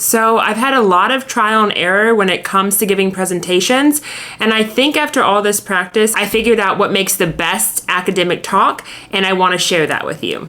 So I've had a lot of trial and error when it comes to giving presentations, and I think after all this practice, I figured out what makes the best academic talk, and I want to share that with you.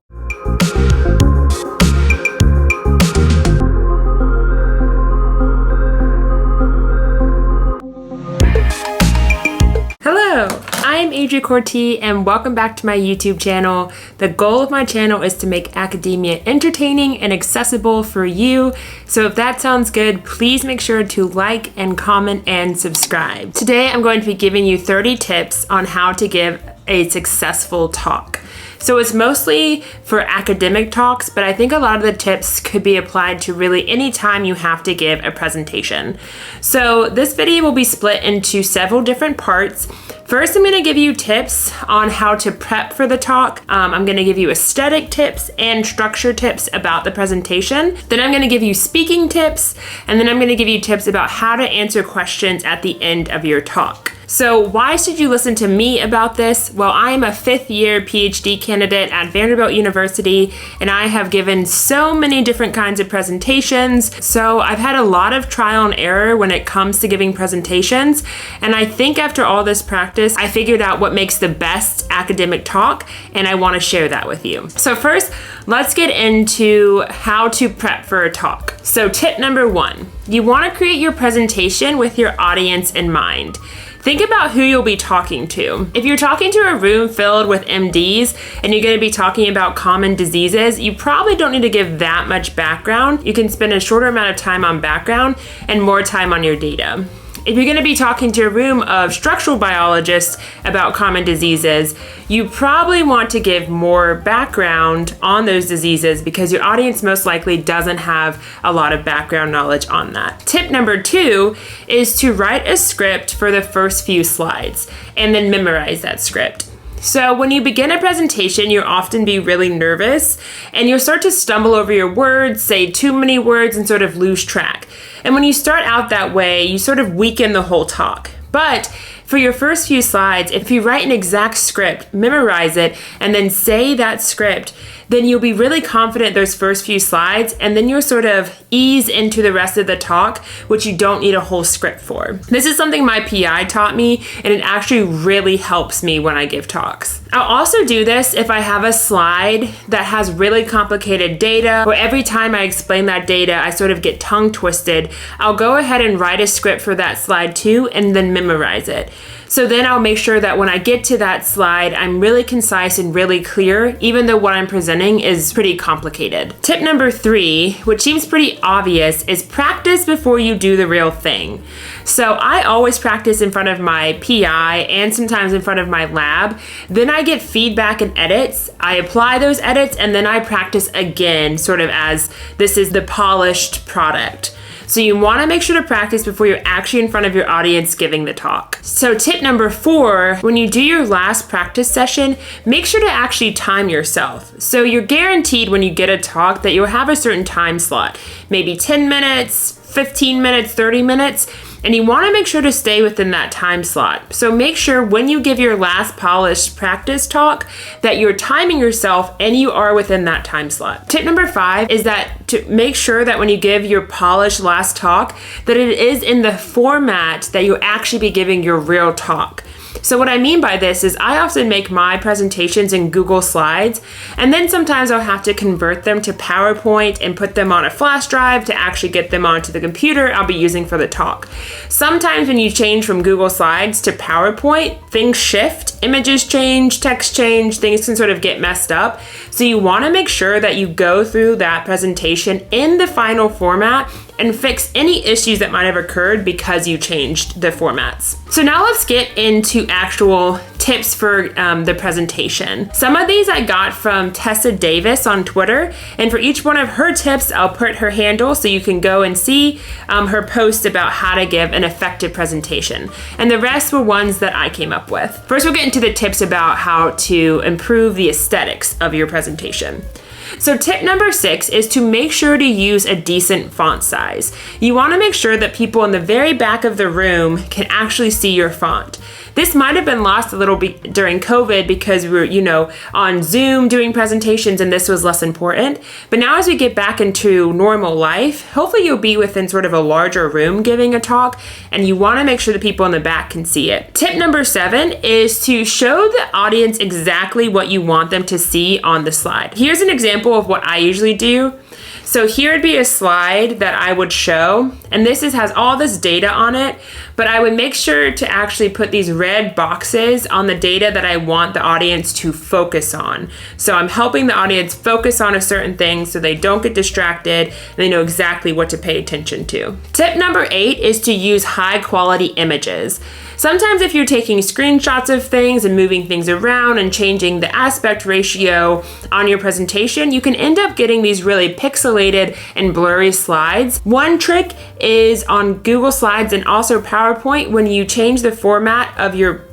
Hello, I'm Adri Cortee and welcome back to my YouTube channel. The goal of my channel is to make academia entertaining and accessible for you. So if that sounds good, please make sure to like and comment and subscribe. Today I'm going to be giving you 30 tips on how to give a successful talk. So it's mostly for academic talks, but I think a lot of the tips could be applied to really any time you have to give a presentation. So this video will be split into several different parts. First, I'm going to give you tips on how to prep for the talk. I'm going to give you aesthetic tips and structure tips about the presentation. Then I'm going to give you speaking tips, and then I'm going to give you tips about how to answer questions at the end of your talk. So why should you listen to me about this? Well, I am a 5th year PhD candidate at Vanderbilt University, and I have given so many different kinds of presentations. So I've had a lot of trial and error when it comes to giving presentations. And I think after all this practice, I figured out what makes the best academic talk, and I want to share that with you. So first, let's get into how to prep for a talk. So tip number 1, you want to create your presentation with your audience in mind. Think about who you'll be talking to. If you're talking to a room filled with MDs and you're going to be talking about common diseases, you probably don't need to give that much background. You can spend a shorter amount of time on background and more time on your data. If you're going to be talking to a room of structural biologists about common diseases, you probably want to give more background on those diseases because your audience most likely doesn't have a lot of background knowledge on that. Tip number 2 is to write a script for the first few slides and then memorize that script. So when you begin a presentation, you'll often be really nervous and you'll start to stumble over your words, say too many words, and sort of lose track. And when you start out that way, you sort of weaken the whole talk. But for your first few slides, if you write an exact script, memorize it, and then say that script, then you'll be really confident those first few slides, and then you'll sort of ease into the rest of the talk, which you don't need a whole script for. This is something my PI taught me, and it actually really helps me when I give talks. I'll also do this if I have a slide that has really complicated data, or every time I explain that data, I sort of get tongue twisted. I'll go ahead and write a script for that slide too, and then memorize it. So then I'll make sure that when I get to that slide, I'm really concise and really clear, even though what I'm presenting is pretty complicated. Tip number 3, which seems pretty obvious, is practice before you do the real thing. So I always practice in front of my PI and sometimes in front of my lab. Then I get feedback and edits. I apply those edits and then I practice again, sort of as this is the polished product. So you want to make sure to practice before you're actually in front of your audience giving the talk. So tip number 4, when you do your last practice session, make sure to actually time yourself. So you're guaranteed when you get a talk that you'll have a certain time slot, maybe 10 minutes, 15 minutes, 30 minutes, and you want to make sure to stay within that time slot. So make sure when you give your last polished practice talk that you're timing yourself and you are within that time slot. Tip number 5 is that to make sure that when you give your polished last talk, that it is in the format that you'll actually be giving your real talk. So what I mean by this is I often make my presentations in Google Slides, and then sometimes I'll have to convert them to PowerPoint and put them on a flash drive to actually get them onto the computer I'll be using for the talk. Sometimes when you change from Google Slides to PowerPoint, things shift, images change, text change, things can sort of get messed up. So you want to make sure that you go through that presentation in the final format and fix any issues that might have occurred because you changed the formats. So now let's get into actual tips for the presentation. Some of these I got from Tessa Davis on Twitter, and for each one of her tips, I'll put her handle so you can go and see her post about how to give an effective presentation. And the rest were ones that I came up with. First, we'll get into the tips about how to improve the aesthetics of your presentation. So tip number 6 is to make sure to use a decent font size. You want to make sure that people in the very back of the room can actually see your font. This might have been lost a little bit during COVID because we were, on Zoom doing presentations and this was less important. But now as we get back into normal life, hopefully you'll be within sort of a larger room giving a talk, and you want to make sure the people in the back can see it. Tip number 7 is to show the audience exactly what you want them to see on the slide. Here's an example of what I usually do. So here would be a slide that I would show, and this has all this data on it, but I would make sure to actually put these red boxes on the data that I want the audience to focus on. So I'm helping the audience focus on a certain thing so they don't get distracted and they know exactly what to pay attention to. Tip number 8 is to use high quality images. Sometimes if you're taking screenshots of things and moving things around and changing the aspect ratio on your presentation, you can end up getting these really pixelated and blurry slides. One trick is on Google Slides and also PowerPoint, when you change the format of your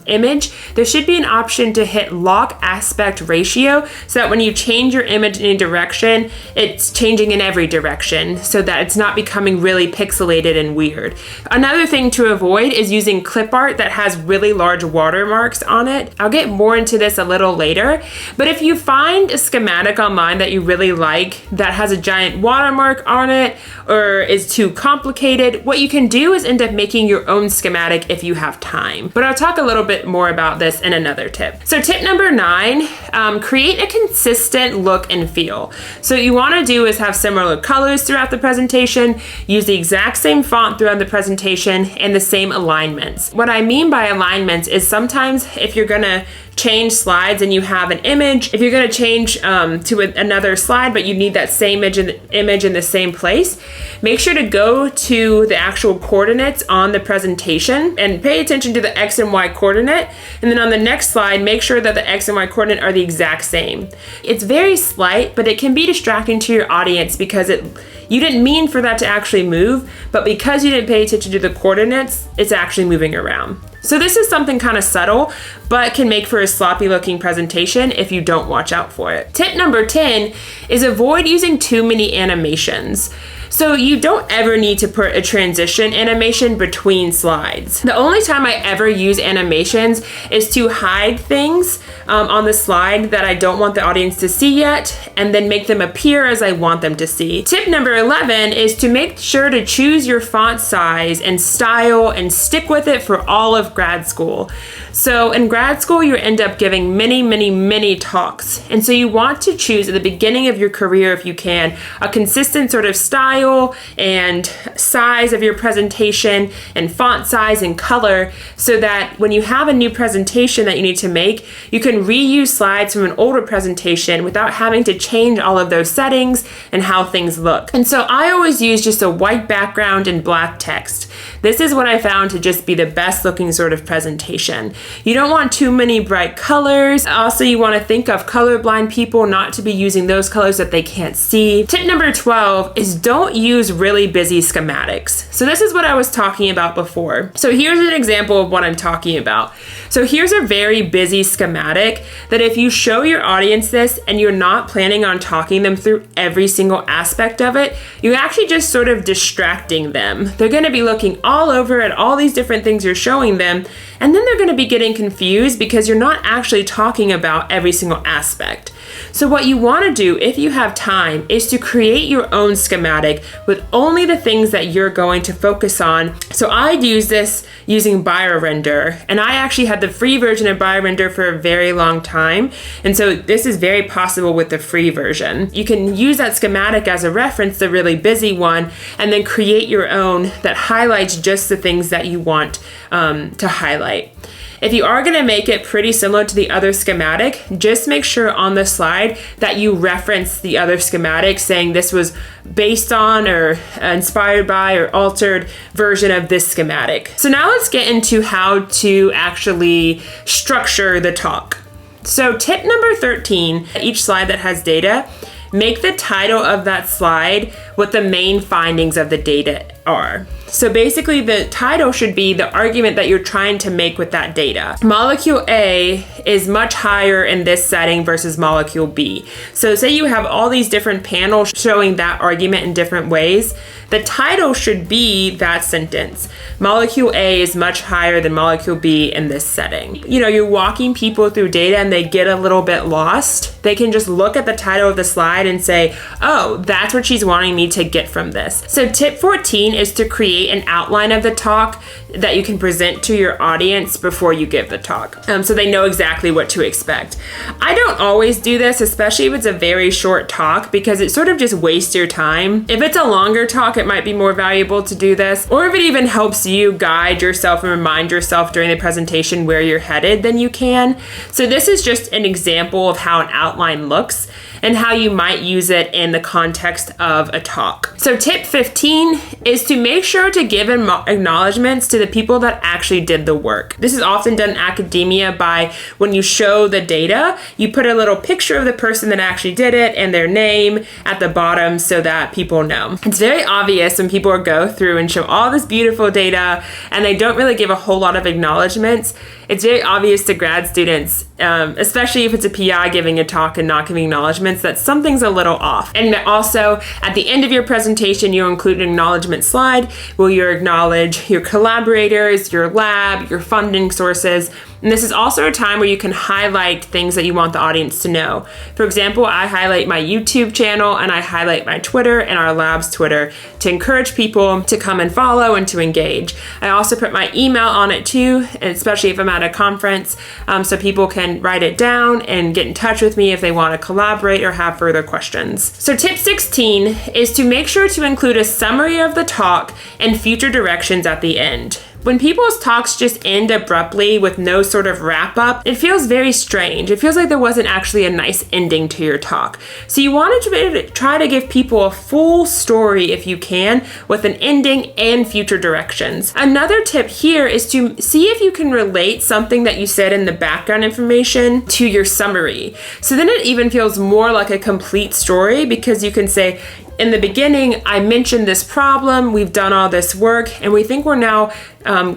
image, there should be an option to hit lock aspect ratio so that when you change your image in any direction, it's changing in every direction so that it's not becoming really pixelated and weird. Another thing to avoid is using clip art that has really large watermarks on it. I'll get more into this a little later, but if you find a schematic online that you really like that has a giant watermark on it or is too complicated, what you can do is end up making your own schematic if you have time. But I'll talk a little bit more about this in another tip. So tip number 9, create a consistent look and feel. So what you want to do is have similar colors throughout the presentation, use the exact same font throughout the presentation, and the same alignments. What I mean by alignments is sometimes if you're gonna change slides and you have an image, if you're gonna change to another slide but you need that same image in the same place, make sure to go to the actual coordinates on the presentation and pay attention to the X and Y coordinate, and then on the next slide make sure that the X and Y coordinate are the exact same. It's very slight, but it can be distracting to your audience because you didn't mean for that to actually move, but because you didn't pay attention to the coordinates, it's actually moving around. So this is something kind of subtle, but can make for a sloppy looking presentation if you don't watch out for it. Tip number 10 is avoid using too many animations. So you don't ever need to put a transition animation between slides. The only time I ever use animations is to hide things on the slide that I don't want the audience to see yet, and then make them appear as I want them to see. Tip number 11 is to make sure to choose your font size and style and stick with it for all of grad school. So in grad school, you end up giving many talks. And so you want to choose at the beginning of your career, if you can, a consistent sort of style and size of your presentation and font size and color, so that when you have a new presentation that you need to make, you can reuse slides from an older presentation without having to change all of those settings and how things look. And so I always use just a white background and black text. This is what I found to just be the best looking sort of presentation. You don't want too many bright colors. Also, you want to think of colorblind people not to be using those colors that they can't see. Tip number 12 is don't use really busy schematics. So this is what I was talking about before. So here's an example of what I'm talking about. So here's a very busy schematic that if you show your audience this and you're not planning on talking them through every single aspect of it, you're actually just sort of distracting them. They're going to be looking all over at all these different things you're showing them, and then they're going to be getting confused because you're not actually talking about every single aspect. So what you want to do, if you have time, is to create your own schematic with only the things that you're going to focus on. So I use this using BioRender, and I actually had the free version of BioRender for a very long time, and so this is very possible with the free version. You can use that schematic as a reference, the really busy one, and then create your own that highlights just the things that you want to highlight. If you are going to make it pretty similar to the other schematic, just make sure on the slide that you reference the other schematic, saying this was based on or inspired by or altered version of this schematic. So now let's get into how to actually structure the talk. So tip number 13, each slide that has data, make the title of that slide what the main findings of the data are. So basically the title should be the argument that you're trying to make with that data. Molecule A is much higher in this setting versus molecule B. So say you have all these different panels showing that argument in different ways. The title should be that sentence. Molecule A is much higher than molecule B in this setting. You know, you're walking people through data and they get a little bit lost. They can just look at the title of the slide and say, oh, that's what she's wanting me to get from this. So tip 14 is to create an outline of the talk that you can present to your audience before you give the talk, so they know exactly what to expect. I don't always do this, especially if it's a very short talk, because it sort of just wastes your time. If it's a longer talk, it might be more valuable to do this, or if it even helps you guide yourself and remind yourself during the presentation where you're headed, then you can. So this is just an example of how an outline looks and how you might use it in the context of a talk. So tip 15 is to make sure to give acknowledgements to the people that actually did the work. This is often done in academia by when you show the data, you put a little picture of the person that actually did it and their name at the bottom so that people know. It's very obvious when people go through and show all this beautiful data and they don't really give a whole lot of acknowledgements. It's very obvious to grad students, especially if it's a PI giving a talk and not giving acknowledgements, that something's a little off. And also, at the end of your presentation, you'll include an acknowledgement slide where you acknowledge your collaborators, your lab, your funding sources. And this is also a time where you can highlight things that you want the audience to know. For example, I highlight my YouTube channel and I highlight my Twitter and our lab's Twitter to encourage people to come and follow and to engage. I also put my email on it too, and especially if I'm at a conference, so people can write it down and get in touch with me if they want to collaborate or have further questions. So tip 16 is to make sure to include a summary of the talk and future directions at the end. When people's talks just end abruptly with no sort of wrap up, it feels very strange. It feels like there wasn't actually a nice ending to your talk. So you want to try to give people a full story if you can, with an ending and future directions. Another tip here is to see if you can relate something that you said in the background information to your summary. So then it even feels more like a complete story, because you can say, in the beginning, I mentioned this problem, we've done all this work, and we think we're now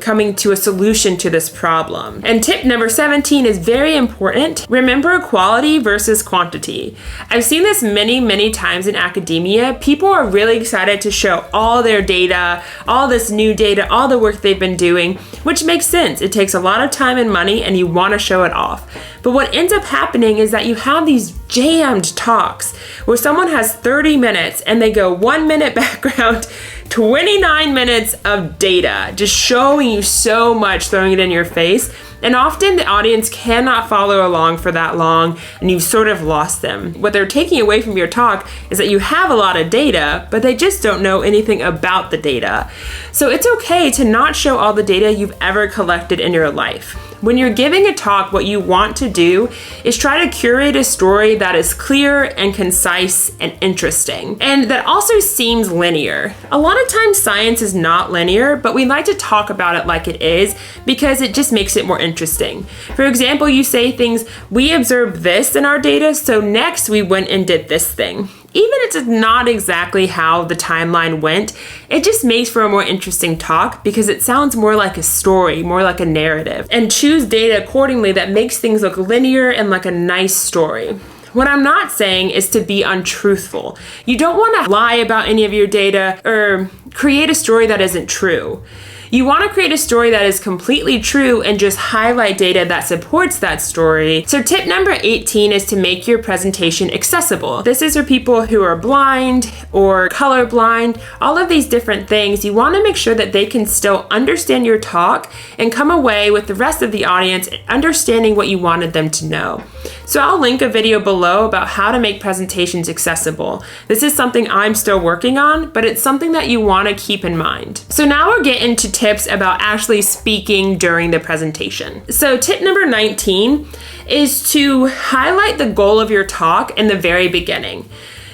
coming to a solution to this problem. And tip number 17 is very important. Remember quality versus quantity. I've seen this many times in academia. People are really excited to show all their data, all this new data, all the work they've been doing, which makes sense. It takes a lot of time and money and you want to show it off. But what ends up happening is that you have these jammed talks where someone has 30 minutes and they go 1 minute background, 29 minutes of data, just showing you so much, throwing it in your face. And often the audience cannot follow along for that long and you've sort of lost them. What they're taking away from your talk is that you have a lot of data, but they just don't know anything about the data. So it's okay to not show all the data you've ever collected in your life. When you're giving a talk, what you want to do is try to curate a story that is clear and concise and interesting, and that also seems linear. A lot of times science is not linear, but we like to talk about it like it is because it just makes it more interesting. For example, you say things, we observed this in our data, so next we went and did this thing. Even if it's not exactly how the timeline went, it just makes for a more interesting talk because it sounds more like a story, more like a narrative. And choose data accordingly that makes things look linear and like a nice story. What I'm not saying is to be untruthful. You don't want to lie about any of your data or create a story that isn't true. You want to create a story that is completely true and just highlight data that supports that story. So tip number 18 is to make your presentation accessible. This is for people who are blind or colorblind, all of these different things. You want to make sure that they can still understand your talk and come away with the rest of the audience understanding what you wanted them to know. So I'll link a video below about how to make presentations accessible. This is something I'm still working on, but it's something that you want to keep in mind. So now we'll get into tips about actually speaking during the presentation. So tip number 19 is to highlight the goal of your talk in the very beginning.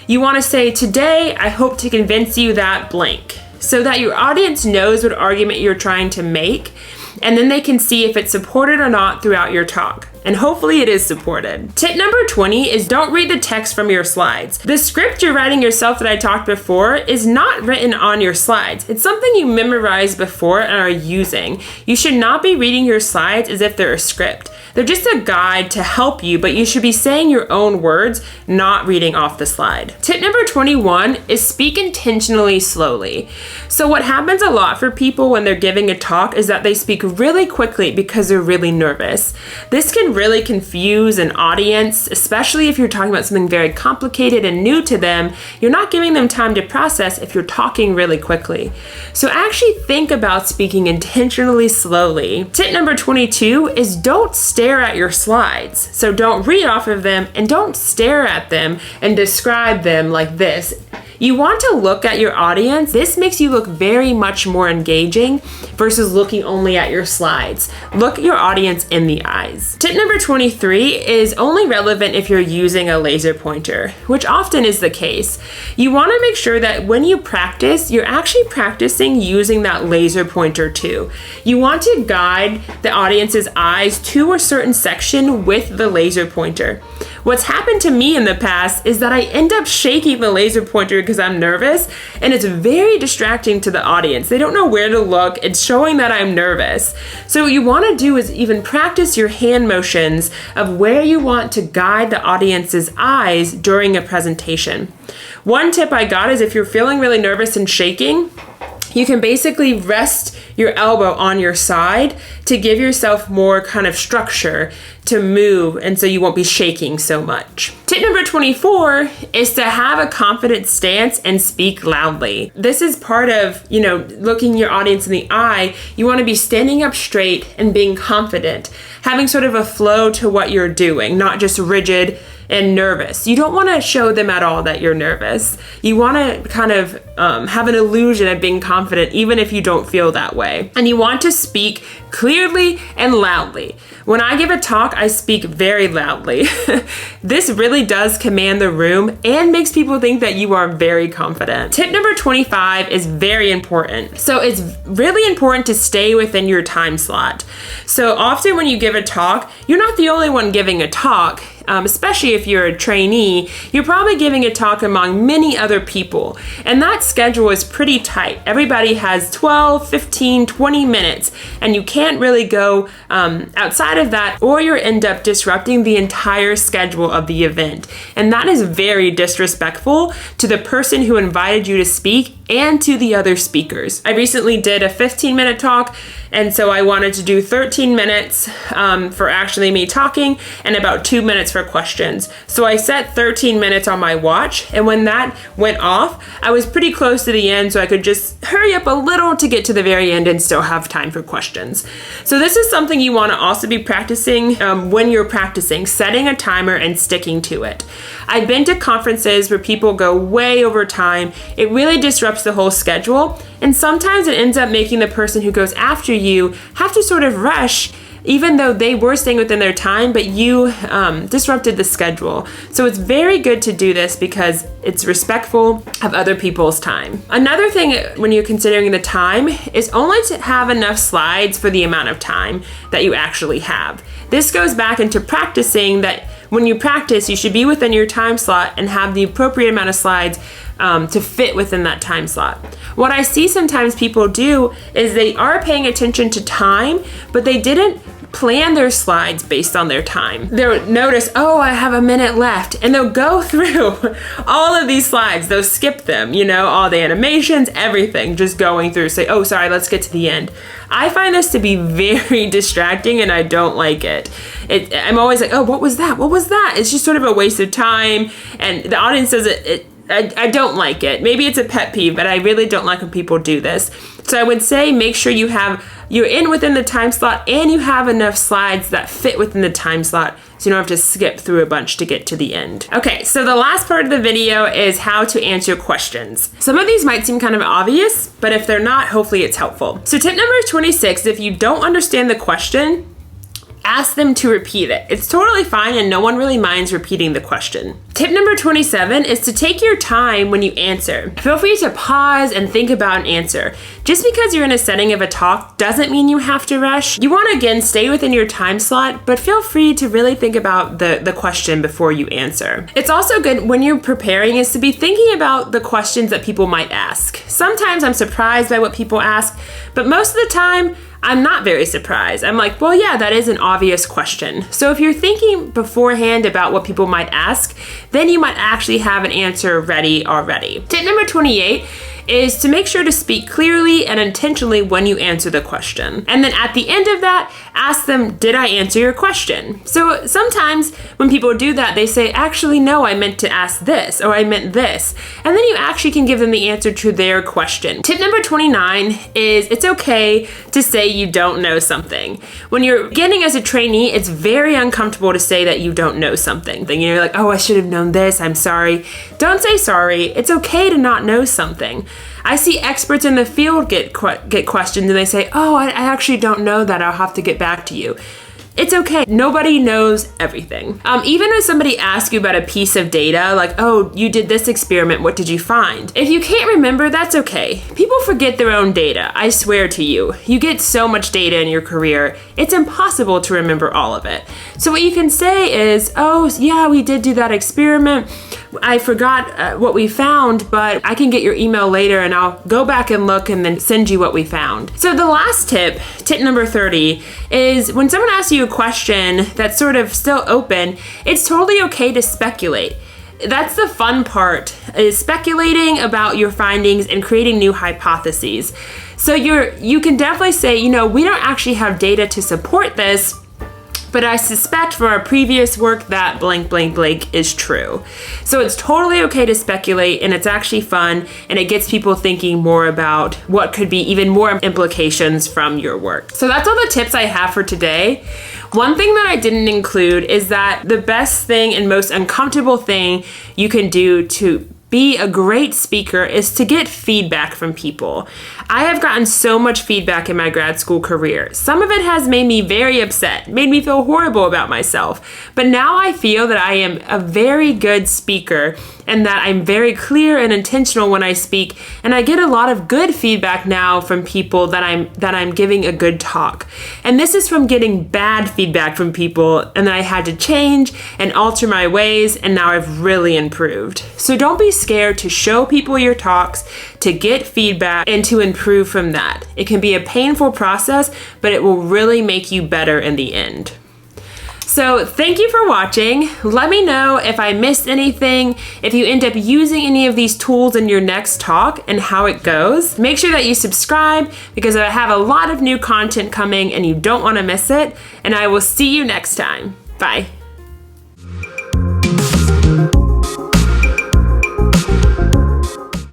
You want to say, today I hope to convince you that blank, so that your audience knows what argument you're trying to make, and then they can see if it's supported or not throughout your talk. and hopefully it is supported. Tip number 20 is don't read the text from your slides. The script you're writing yourself that I talked before is not written on your slides. It's something you memorized before and are using. You should not be reading your slides as if they're a script. They're just a guide to help you, but you should be saying your own words, not reading off the slide. Tip number 21 is speak intentionally slowly. So what happens a lot for people when they're giving a talk is that they speak really quickly because they're really nervous. This can really confuse an audience, especially if you're talking about something very complicated and new to them. You're not giving them time to process if you're talking really quickly. So actually think about speaking intentionally slowly. Tip number 22 is don't stare at your slides. So don't read off of them and don't stare at them and describe them like this. You want to look at your audience. This makes you look very much more engaging versus looking only at your slides. Look your audience in the eyes. Tip number 23 is only relevant if you're using a laser pointer, which often is the case. You want to make sure that when you practice, you're actually practicing using that laser pointer too. You want to guide the audience's eyes to a certain section with the laser pointer. What's happened to me in the past is that I end up shaking the laser pointer because I'm nervous, and it's very distracting to the audience. They don't know where to look. It's showing that I'm nervous. So what you want to do is even practice your hand motions of where you want to guide the audience's eyes during a presentation. One tip I got is if you're feeling really nervous and shaking, you can basically rest your elbow on your side to give yourself more kind of structure to move, and so you won't be shaking so much. Tip number 24 is to have a confident stance and speak loudly. This is part of, looking your audience in the eye. You want to be standing up straight and being confident, having sort of a flow to what you're doing, not just rigid and nervous. You don't want to show them at all that you're nervous. You want to kind of have an illusion of being confident, even if you don't feel that way. And you want to speak clearly and loudly. When I give a talk, I speak very loudly. This really does command the room and makes people think that you are very confident. Tip number 25 is very important. So it's really important to stay within your time slot. So often when you give a talk, you're not the only one giving a talk. Especially if you're a trainee, you're probably giving a talk among many other people. And that schedule is pretty tight. Everybody has 12, 15, 20 minutes, and you can't really go outside of that, or you end up disrupting the entire schedule of the event. And that is very disrespectful to the person who invited you to speak and to the other speakers. I recently did a 15-minute talk, and so I wanted to do 13 minutes for actually me talking and about 2 minutes for questions. So I set 13 minutes on my watch, and when that went off, I was pretty close to the end, so I could just hurry up a little to get to the very end and still have time for questions. So this is something you want to also be practicing when you're practicing, setting a timer and sticking to it. I've been to conferences where people go way over time. It really disrupts the whole schedule, and sometimes it ends up making the person who goes after you have to sort of rush, even though they were staying within their time, but you disrupted the schedule. So it's very good to do this because it's respectful of other people's time. Another thing when you're considering the time is only to have enough slides for the amount of time that you actually have. This goes back into practicing that when you practice, you should be within your time slot and have the appropriate amount of slides to fit within that time slot. What I see sometimes people do is they are paying attention to time, but they didn't plan their slides based on their time. They'll notice, oh, I have a minute left, and they'll go through all of these slides. They'll skip them, all the animations, everything, just going through, say, oh, sorry, let's get to the end. I find this to be very distracting, and I don't like it. I'm always like, oh, what was that? What was that? It's just sort of a waste of time, and the audience says I don't like it. Maybe it's a pet peeve, but I really don't like when people do this. So I would say make sure you're in within the time slot and you have enough slides that fit within the time slot so you don't have to skip through a bunch to get to the end. Okay, so the last part of the video is how to answer questions. Some of these might seem kind of obvious, but if they're not, hopefully it's helpful. So tip number 26, if you don't understand the question, ask them to repeat it. It's totally fine and no one really minds repeating the question. Tip number 27 is to take your time when you answer. Feel free to pause and think about an answer. Just because you're in a setting of a talk doesn't mean you have to rush. You want to, again, stay within your time slot, but feel free to really think about the question before you answer. It's also good when you're preparing is to be thinking about the questions that people might ask. Sometimes I'm surprised by what people ask, but most of the time, I'm not very surprised. I'm like, well, yeah, that is an obvious question. So if you're thinking beforehand about what people might ask, then you might actually have an answer ready already. Tip number 28 is to make sure to speak clearly and intentionally when you answer the question. And then at the end of that, ask them, did I answer your question? So sometimes when people do that, they say, actually, no, I meant to ask this, or I meant this. And then you actually can give them the answer to their question. Tip number 29 is it's okay to say you don't know something. When you're beginning as a trainee, it's very uncomfortable to say that you don't know something. Then you're like, oh, I should have known this, I'm sorry. Don't say sorry. It's okay to not know something. I see experts in the field get questioned and they say, oh, I actually don't know that, I'll have to get back to you. It's okay. Nobody knows everything. Even if somebody asks you about a piece of data, like, oh, you did this experiment, what did you find? If you can't remember, that's okay. People forget their own data, I swear to you. You get so much data in your career, it's impossible to remember all of it. So what you can say is, oh, yeah, we did do that experiment. I forgot what we found, but I can get your email later and I'll go back and look and then send you what we found. So the last tip number 30, is when someone asks you a question that's sort of still open, it's totally okay to speculate. That's the fun part, is speculating about your findings and creating new hypotheses. So you can definitely say, we don't actually have data to support this, but I suspect from our previous work that blank, blank, blank is true. So it's totally okay to speculate, and it's actually fun, and it gets people thinking more about what could be even more implications from your work. So that's all the tips I have for today. One thing that I didn't include is that the best thing and most uncomfortable thing you can do to be a great speaker is to get feedback from people. I have gotten so much feedback in my grad school career. Some of it has made me very upset, made me feel horrible about myself. But now I feel that I am a very good speaker and that I'm very clear and intentional when I speak. And I get a lot of good feedback now from people that I'm giving a good talk. And this is from getting bad feedback from people, and then I had to change and alter my ways, and now I've really improved. So don't be scared to show people your talks, to get feedback, and to improve from that. It can be a painful process, but it will really make you better in the end. So thank you for watching. Let me know if I missed anything, if you end up using any of these tools in your next talk and how it goes. Make sure that you subscribe because I have a lot of new content coming and you don't want to miss it. And I will see you next time. Bye.